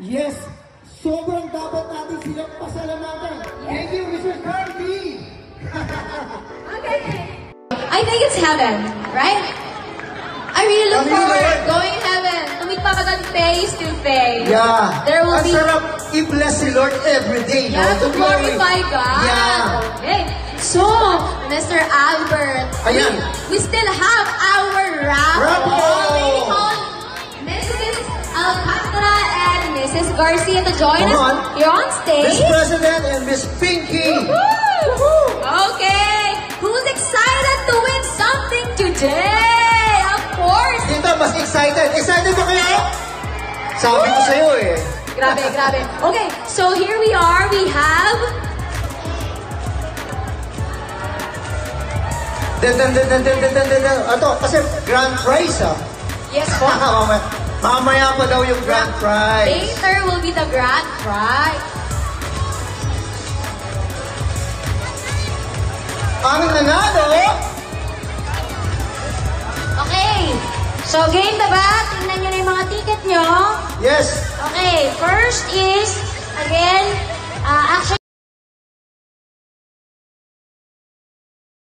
Yes, sobrang dapat natin silang pasalamatan. Thank you, Mr. Cardi! Okay. I think it's heaven, right? I really look forward going to heaven to meet Papa God face to face. Yeah. There will be... Sarap i-bless si Lord every day. Yeah, to glorify God. Yeah. Okay. So, Mr. Albert, Ayan. we still have our raffle. Raffle! Mrs. Alcantara and Mrs. Garcia to join Come us on. here on stage. Miss President and Miss Pinky. Woo-hoo! Okay. Who's excited to win something today? Of course. Dito, mas excited. Excited ba kayo? Sabi ko sa'yo eh. Grabe, grabe. Okay, so here we are. We have... Ito, kasi grand prize ah. Yes po. Mamaya pa daw yung grand prize. Later will be the grand prize. Ang nanalo! Okay. So, game na ba? Tingnan nyo na yung mga ticket nyo. Yes. Okay, first is